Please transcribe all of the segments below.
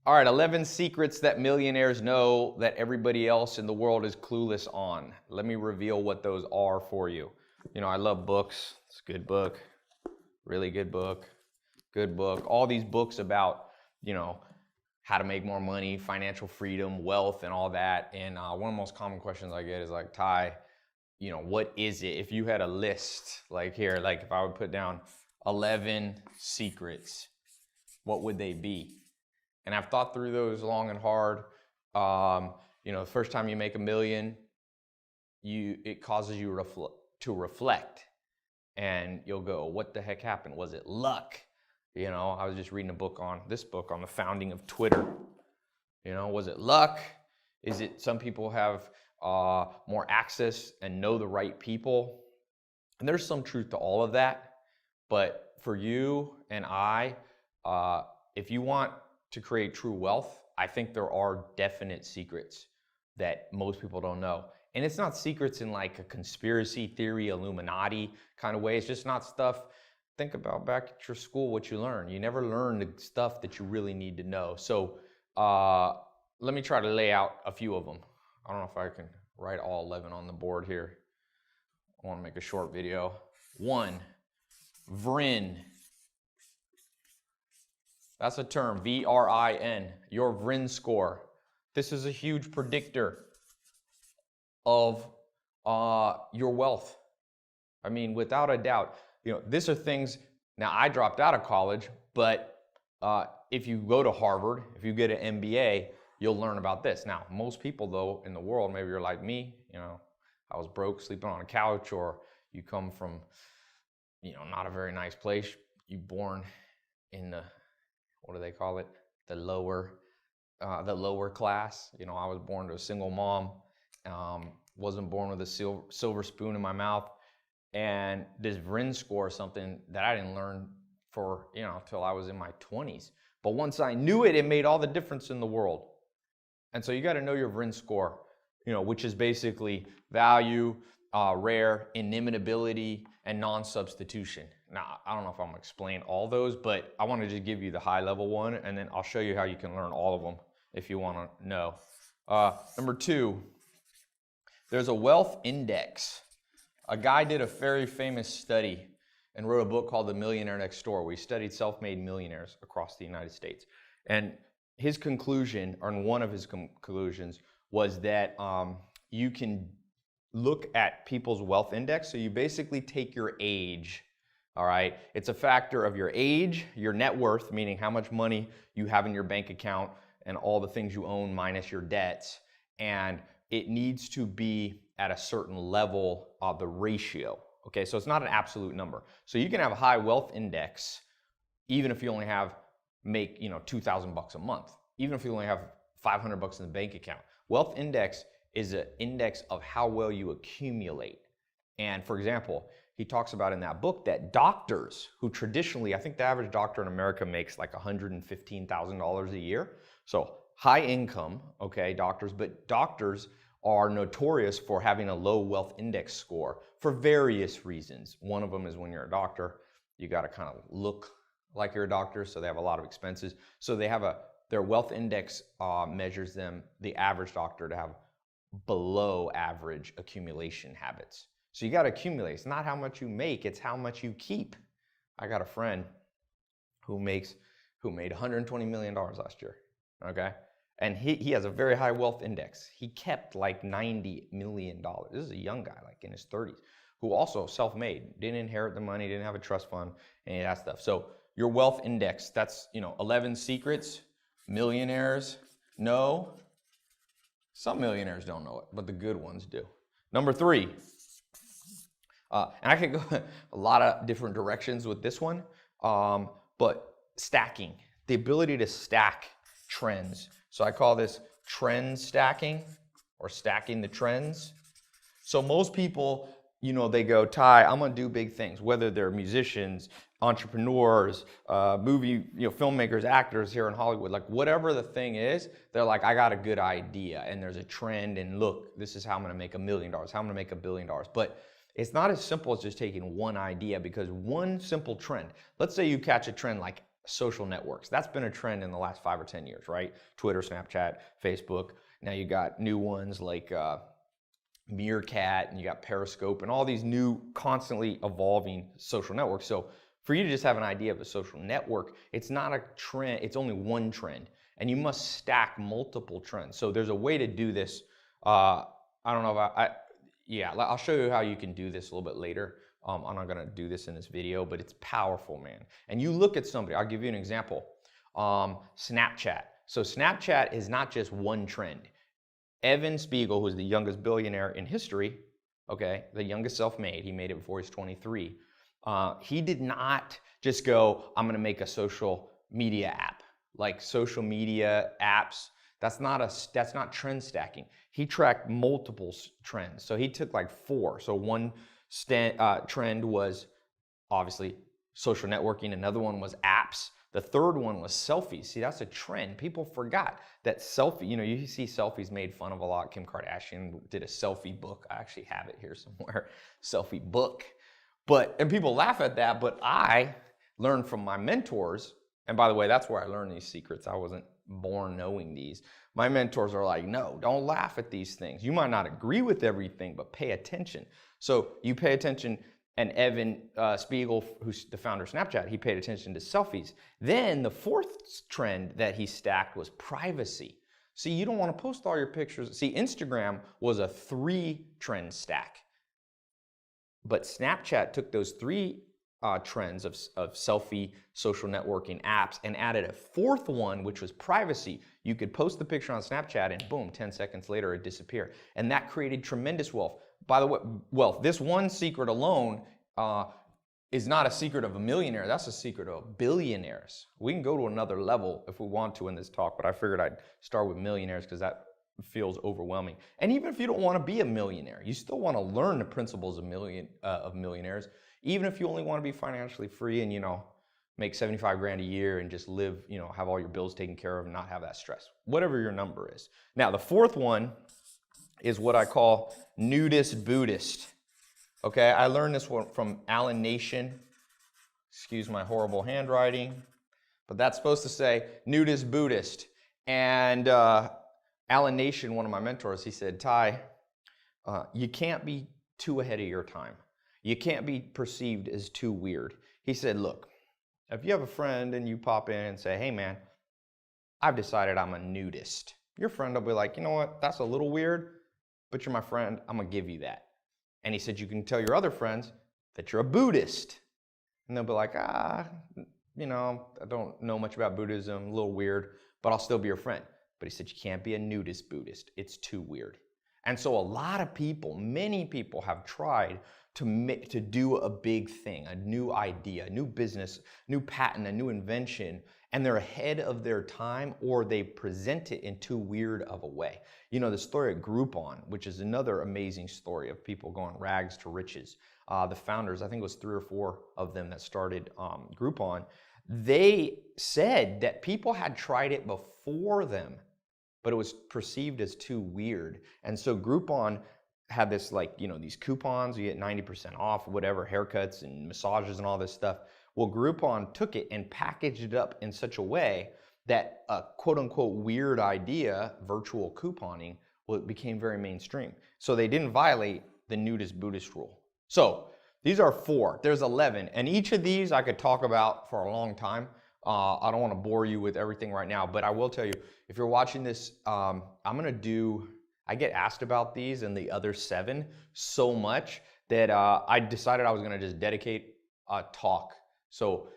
All right, 11 secrets that millionaires know that everybody else in the world is clueless on. Let me reveal what those are for you. You know, I love books. It's a good book, really good book, all these books about, you know, how to make more money, financial freedom, wealth, and all that. And one of the most common questions I get is like, Ty, you know, what is it? If you had a list, like here, like if I would put down 11 secrets, what would they be? And I've thought through those long and hard. You know, the first time you make $1 million, it causes you to reflect. And you'll go, what the heck happened? Was it luck? You know, I was just reading this book on the founding of Twitter. You know, was it luck? Is it some people have more access and know the right people? And there's some truth to all of that. But for you and I, if you want to create true wealth, I think there are definite secrets that most people don't know. And it's not secrets in like a conspiracy theory, Illuminati kind of way. It's just not stuff. Think about back at your school, what you learn. You never learn the stuff that you really need to know. So let me try to lay out a few of them. I don't know if I can write all 11 on the board here. I want to make a short video. 1, VRIN. That's a term, VRIN, your VRIN score. This is a huge predictor of your wealth. I mean, without a doubt, you know, these are things, now I dropped out of college, but if you go to Harvard, if you get an MBA, you'll learn about this. Now, most people though in the world, maybe you're like me, you know, I was broke, sleeping on a couch, or you come from, you know, not a very nice place. You born in the, what do they call it? The lower class. You know, I was born to a single mom. Wasn't born with a silver spoon in my mouth. And this VRIN score is something that I didn't learn for, you know, till I was in my 20s. But once I knew it, it made all the difference in the world. And so you got to know your VRIN score, you know, which is basically value, rare, inimitability, and non-substitution. Now, I don't know if I'm going to explain all those, but I want to just give you the high-level one, and then I'll show you how you can learn all of them if you want to know. Number 2, there's a wealth index. A guy did a very famous study and wrote a book called The Millionaire Next Door, where he studied self-made millionaires across the United States. And his conclusion, or one of his conclusions, was that you can look at people's wealth index. So you basically take your age, all right? It's a factor of your age, your net worth, meaning how much money you have in your bank account and all the things you own minus your debts. And it needs to be at a certain level of the ratio, okay? So it's not an absolute number. So you can have a high wealth index even if you only make, you know, $2,000 a month, even if you only have $500 in the bank account. Wealth index is an index of how well you accumulate. And for example, he talks about in that book that doctors who traditionally, I think the average doctor in America makes like $115,000 a year. So high income, okay, doctors, but doctors are notorious for having a low wealth index score for various reasons. One of them is when you're a doctor, you got to kind of look like you're a doctor, so they have a lot of expenses. So they have their wealth index measures them, the average doctor, to have below average accumulation habits. So you got to accumulate. It's not how much you make, it's how much you keep. I got a friend who made $120 million last year, okay? And he has a very high wealth index. He kept like $90 million. This is a young guy, like in his 30s, who also self-made, didn't inherit the money, didn't have a trust fund, any of that stuff. So your wealth index, that's, you know, 11 secrets millionaires know. Some millionaires don't know it, but the good ones do. Number 3, and I could go a lot of different directions with this one, but stacking, the ability to stack trends. So I call this trend stacking, or stacking the trends. So most people, you know, they go, Ty, I'm gonna do big things, whether they're musicians, entrepreneurs, movie, you know, filmmakers, actors here in Hollywood, like whatever the thing is, they're like, I got a good idea and there's a trend and look, this is how I'm gonna make $1 million, how I'm gonna make $1 billion. But it's not as simple as just taking one idea, because one simple trend, let's say you catch a trend like social networks. That's been a trend in the last 5 or 10 years, right? Twitter, Snapchat, Facebook. Now you got new ones like Meerkat, and you got Periscope, and all these new constantly evolving social networks. So for you to just have an idea of a social network, it's not a trend, it's only one trend, and you must stack multiple trends. So there's a way to do this. I don't know if yeah, I'll show you how you can do this a little bit later. I'm not gonna do this in this video, but it's powerful, man. And you look at somebody, I'll give you an example. Snapchat. So Snapchat is not just one trend. Evan Spiegel, who's the youngest billionaire in history, okay, the youngest self-made, he made it before he's 23. He did not just go, I'm gonna make a social media app. Like social media apps, that's not trend stacking. He tracked multiple trends. So he took like 4. So one trend was obviously social networking. Another one was apps. The third one was selfies. See, that's a trend. People forgot that selfie, you know, you see selfies made fun of a lot. Kim Kardashian did a selfie book. I actually have it here somewhere, selfie book. And people laugh at that, but I learned from my mentors, and by the way, that's where I learned these secrets. I wasn't born knowing these. My mentors are like, no, don't laugh at these things. You might not agree with everything, but pay attention. So you pay attention, and Evan Spiegel, who's the founder of Snapchat, he paid attention to selfies. Then the 4th trend that he stacked was privacy. See, you don't want to post all your pictures. See, Instagram was a 3-trend stack. But Snapchat took those 3 trends of selfie, social networking apps and added a 4th one, which was privacy. You could post the picture on Snapchat and boom, 10 seconds later it disappeared. And that created tremendous wealth. By the way, wealth, this one secret alone is not a secret of a millionaire. That's a secret of billionaires. We can go to another level if we want to in this talk, but I figured I'd start with millionaires because that feels overwhelming. And even if you don't want to be a millionaire, you still want to learn the principles of millionaires. Even if you only want to be financially free and, you know, make 75 grand a year and just live, you know, have all your bills taken care of and not have that stress, whatever your number is. Now, the 4th one is what I call Nudist Buddhist. Okay, I learned this one from Alan Nation. Excuse my horrible handwriting, but that's supposed to say Nudist Buddhist. And Alan Nation, one of my mentors, he said, Ty, you can't be too ahead of your time. You can't be perceived as too weird. He said, look, if you have a friend and you pop in and say, hey man, I've decided I'm a nudist. Your friend will be like, you know what, that's a little weird, but you're my friend, I'm gonna give you that. And he said, you can tell your other friends that you're a Buddhist. And they'll be like, you know, I don't know much about Buddhism, a little weird, but I'll still be your friend. But he said, you can't be a nudist Buddhist. It's too weird. And so a lot of people, many people have tried to do a big thing, a new idea, a new business, new patent, a new invention, and they're ahead of their time, or they present it in too weird of a way. You know, the story of Groupon, which is another amazing story of people going rags to riches. The founders, I think it was 3 or 4 of them that started Groupon, they said that people had tried it before them, but it was perceived as too weird. And so Groupon had this, like, you know, these coupons, you get 90% off, whatever, haircuts and massages and all this stuff. Well, Groupon took it and packaged it up in such a way that a quote unquote weird idea, virtual couponing, well, it became very mainstream. So they didn't violate the Nudist Buddhist rule. So these are 4, there's 11. And each of these I could talk about for a long time. I don't want to bore you with everything right now, but I will tell you, if you're watching this, I get asked about these and the other 7 so much that I decided I was going to just dedicate a talk. So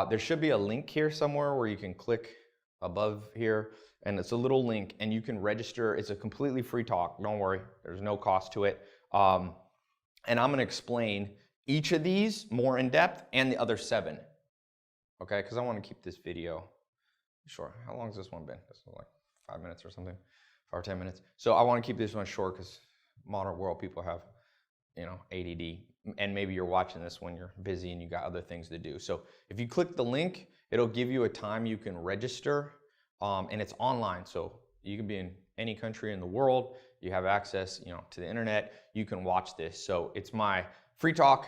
there should be a link here somewhere where you can click above here, and it's a little link and you can register. It's a completely free talk. Don't worry, there's no cost to it. And I'm going to explain each of these more in depth and the other 7. Okay, because I want to keep this video short. How long has this one been? This is like 5 minutes or something. 5 or 10 minutes. So I want to keep this one short because modern world people have, you know, ADD, and maybe you're watching this when you're busy and you got other things to do. So if you click the link, it'll give you a time you can register, and it's online. So you can be in any country in the world. You have access, you know, to the internet. You can watch this. So it's my free talk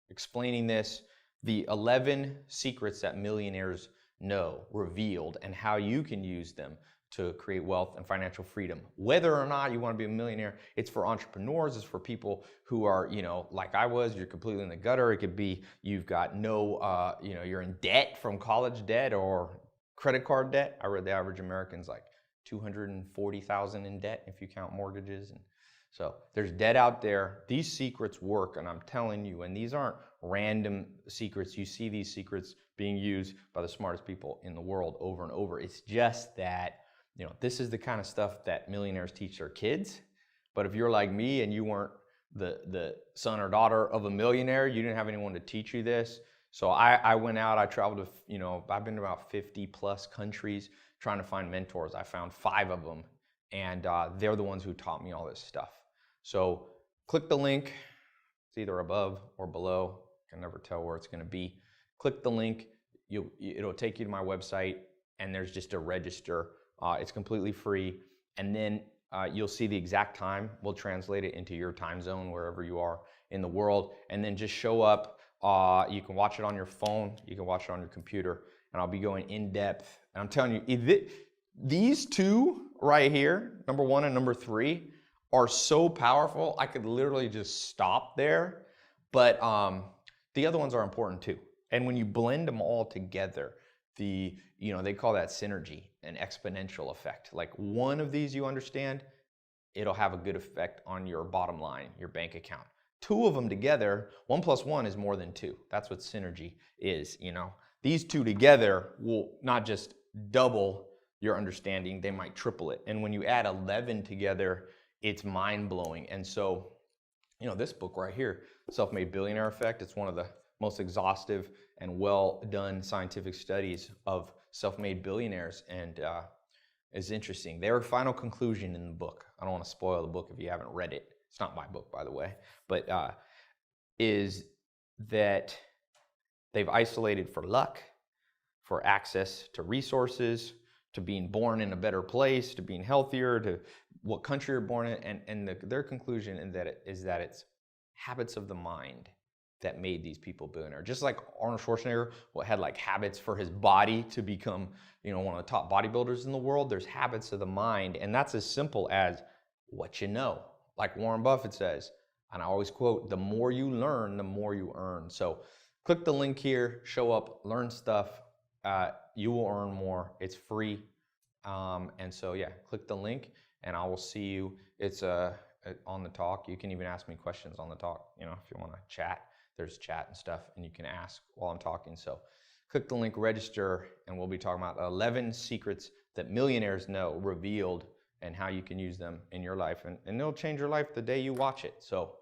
explaining this, the 11 secrets that millionaires know revealed and how you can use them to create wealth and financial freedom. Whether or not you want to be a millionaire, it's for entrepreneurs, it's for people who are, you know, like I was, you're completely in the gutter. It could be you've got no, you know, you're in debt from college debt or credit card debt. I read the average American's like 240,000 in debt if you count mortgages. And so there's debt out there. These secrets work, and I'm telling you, and these aren't random secrets. You see these secrets being used by the smartest people in the world over and over. It's just that, you know, this is the kind of stuff that millionaires teach their kids. But if you're like me and you weren't the son or daughter of a millionaire, you didn't have anyone to teach you this. So I went out, I traveled to, you know, I've been to about 50 plus countries trying to find mentors. I found 5 of them, and they're the ones who taught me all this stuff. So click the link. It's either above or below. I can never tell where it's going to be. Click the link. It'll take you to my website, and there's just a register. It's completely free, and then you'll see the exact time. We'll translate it into your time zone wherever you are in the world, and then just show up. You can watch it on your phone, you can watch it on your computer, and I'll be going in depth. And I'm telling you, these 2 right here, number 1 and number 3, are so powerful. I could literally just stop there, but the other ones are important too. And when you blend them all together, you know, they call that synergy, an exponential effect. Like one of these you understand, it'll have a good effect on your bottom line, your bank account. 2 of them together, 1 + 1 is more than 2. That's what synergy is, you know. These 2 together will not just double your understanding, they might triple it. And when you add 11 together, it's mind-blowing. And so, you know, this book right here, Self-Made Billionaire Effect, it's one of the most exhaustive and well-done scientific studies of self-made billionaires, and it's interesting. Their final conclusion in the book, I don't want to spoil the book if you haven't read it, it's not my book, by the way, but is that they've isolated for luck, for access to resources, to being born in a better place, to being healthier, to what country you're born in, and their conclusion is that it's habits of the mind that made these people billionaire. Just like Arnold Schwarzenegger had like habits for his body to become, you know, one of the top bodybuilders in the world, there's habits of the mind, and that's as simple as what you know. Like Warren Buffett says, and I always quote, the more you learn, the more you earn. So click the link here, show up, learn stuff, you will earn more, it's free. And so yeah, click the link and I will see you. It's on the talk. You can even ask me questions on the talk, you know, if you want to chat. There's chat and stuff, and you can ask while I'm talking. So click the link, register, and we'll be talking about 11 secrets that millionaires know revealed and how you can use them in your life. And it'll change your life the day you watch it. So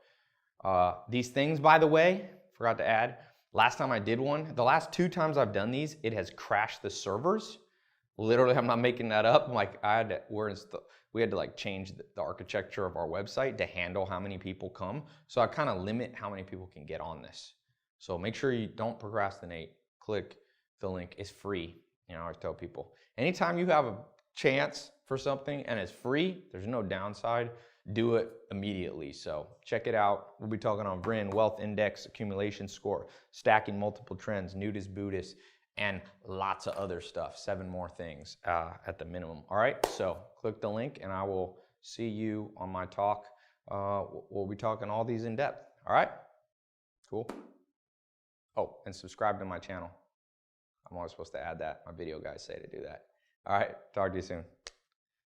these things, by the way, forgot to add, last time I did one, the last 2 times I've done these, it has crashed the servers. Literally, I'm not making that up. Like we had to like change the architecture of our website to handle how many people come. So I kind of limit how many people can get on this. So make sure you don't procrastinate. Click the link. It's free. You know, I always tell people, anytime you have a chance for something and it's free, there's no downside, do it immediately. So check it out. We'll be talking on VRIN, Wealth Index, Accumulation Score, Stacking Multiple Trends, Nudist Buddhist, and lots of other stuff, 7 more things at the minimum. All right, so click the link and I will see you on my talk. We'll be talking all these in depth. All right, cool. Oh, and subscribe to my channel. I'm always supposed to add that. My video guys say to do that. All right, talk to you soon.